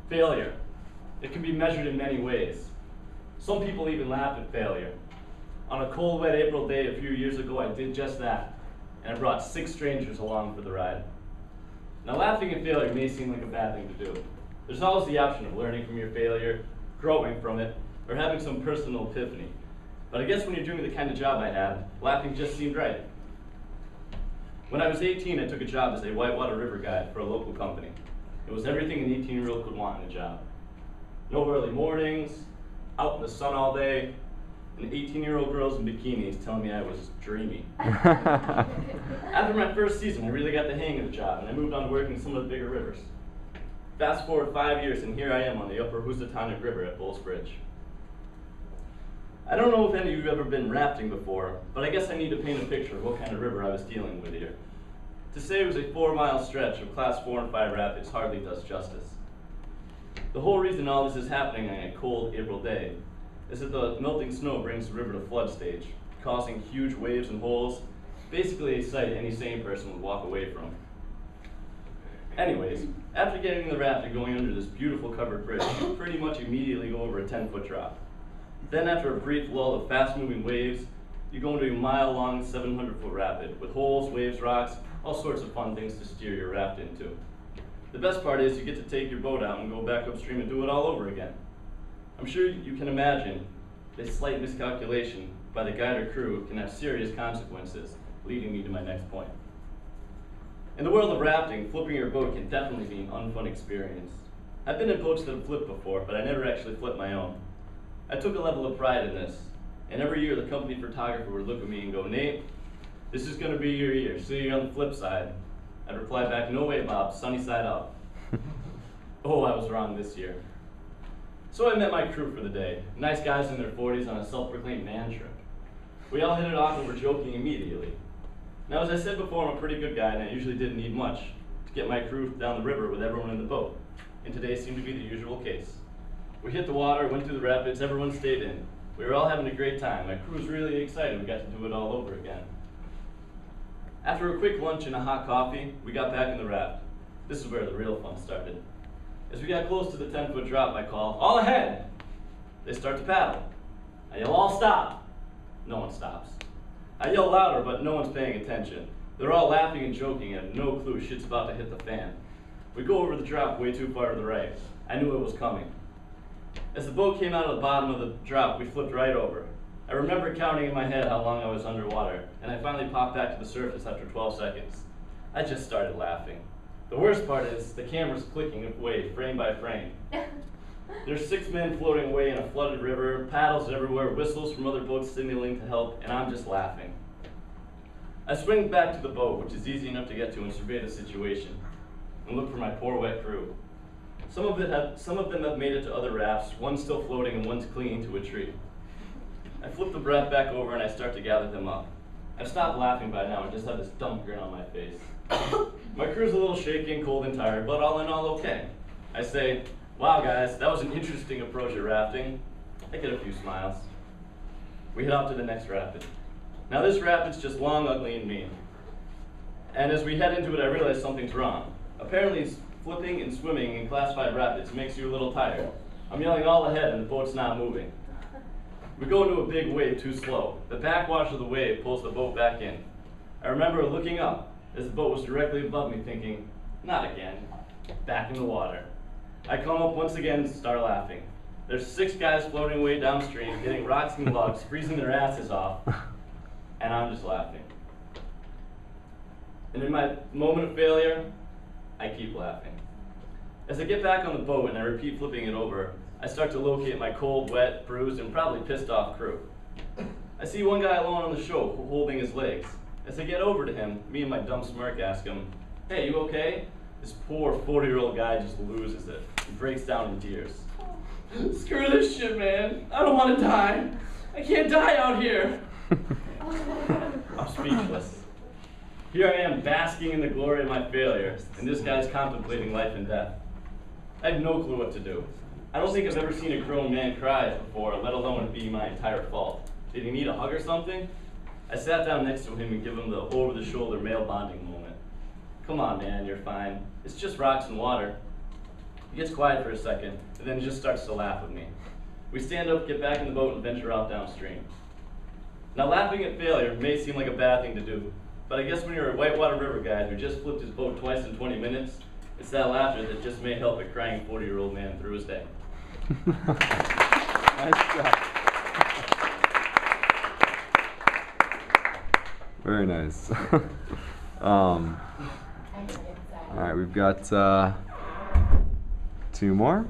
Failure. It can be measured in many ways. Some people even laugh at failure. On a cold, wet April day a few years ago, I did just that, and I brought 6 strangers along for the ride. Now, laughing at failure may seem like a bad thing to do. There's always the option of learning from your failure, growing from it, or having some personal epiphany. But I guess when you're doing the kind of job I had, laughing just seemed right. When I was 18, I took a job as a whitewater river guide for a local company. It was everything an 18-year-old could want in a job. No early mornings, out in the sun all day, and 18-year-old girls in bikinis telling me I was dreamy. After my first season, I really got the hang of the job, and I moved on to working some of the bigger rivers. Fast forward 5 years, and here I am on the upper Housatonic River at Bulls Bridge. I don't know if any of you have ever been rafting before, but I guess I need to paint a picture of what kind of river I was dealing with here. To say it was a 4-mile stretch of Class 4 and 5 rapids hardly does justice. The whole reason all this is happening on a cold April day is that the melting snow brings the river to flood stage, causing huge waves and holes, basically a sight any sane person would walk away from. Anyways, after getting the raft and going under this beautiful covered bridge, you pretty much immediately go over a 10-foot drop. Then after a brief lull of fast-moving waves, you go into a mile-long 700-foot rapid with holes, waves, rocks, all sorts of fun things to steer your raft into. The best part is you get to take your boat out and go back upstream and do it all over again. I'm sure you can imagine a slight miscalculation by the guide or crew can have serious consequences, leading me to my next point. In the world of rafting, flipping your boat can definitely be an unfun experience. I've been in boats that have flipped before, but I never actually flipped my own. I took a level of pride in this, and every year the company photographer would look at me and go, "Nate, this is going to be your year. See you on the flip side." I'd reply back, "No way, Bob, sunny side up." Oh, I was wrong this year. So I met my crew for the day, nice guys in their 40s on a self-proclaimed man trip. We all hit it off and were joking immediately. Now, as I said before, I'm a pretty good guy, and I usually didn't need much to get my crew down the river with everyone in the boat, and today seemed to be the usual case. We hit the water, went through the rapids, everyone stayed in. We were all having a great time. My crew was really excited we got to do it all over again. After a quick lunch and a hot coffee, we got back in the raft. This is where the real fun started. As we got close to the 10-foot drop, I call, "All ahead!" They start to paddle. I yell, "All stop!" No one stops. I yell louder, but no one's paying attention. They're all laughing and joking and have no clue shit's about to hit the fan. We go over the drop way too far to the right. I knew it was coming. As the boat came out of the bottom of the drop, we flipped right over. I remember counting in my head how long I was underwater, and I finally popped back to the surface after 12 seconds. I just started laughing. The worst part is the camera's clicking away frame by frame. There's 6 men floating away in a flooded river, paddles everywhere, whistles from other boats signaling to help, and I'm just laughing. I swing back to the boat, which is easy enough to get to, and survey the situation, and look for my poor wet crew. Some of them have made it to other rafts, one's still floating and one's clinging to a tree. I flip the raft back over and I start to gather them up. I've stopped laughing by now and just have this dumb grin on my face. My crew's a little shaky and cold and tired, but all in all okay. I say, "Wow guys, that was an interesting approach at rafting." I get a few smiles. We head off to the next rapid. Now this rapid's just long, ugly, and mean. And as we head into it, I realize something's wrong. Apparently flipping and swimming in Class 5 rapids makes you a little tired. I'm yelling all ahead and the boat's not moving. We go into a big wave too slow. The backwash of the wave pulls the boat back in. I remember looking up as the boat was directly above me thinking, "Not again." Back in the water. I come up once again and start laughing. There's 6 guys floating away downstream, hitting rocks and logs, freezing their asses off, and I'm just laughing. And in my moment of failure, I keep laughing. As I get back on the boat and I repeat flipping it over, I start to locate my cold, wet, bruised, and probably pissed off crew. I see one guy alone on the show holding his legs. As I get over to him, me and my dumb smirk ask him, "Hey, you okay?" This poor 40-year-old guy just loses it. He breaks down in tears. "Screw this shit, man. I don't want to die. I can't die out here." I'm speechless. Here I am basking in the glory of my failure, and this guy's contemplating life and death. I have no clue what to do. I don't think I've ever seen a grown man cry before, let alone it be my entire fault. Did he need a hug or something? I sat down next to him and gave him the over-the-shoulder male bonding moment. "Come on, man, you're fine. It's just rocks and water." He gets quiet for a second, and then just starts to laugh at me. We stand up, get back in the boat, and venture off downstream. Now, laughing at failure may seem like a bad thing to do, but I guess when you're a Whitewater River guy who just flipped his boat twice in 20 minutes, it's that laughter that just may help a crying 40-year-old man through his day. Nice job. Very nice. All right, we've got 2 more.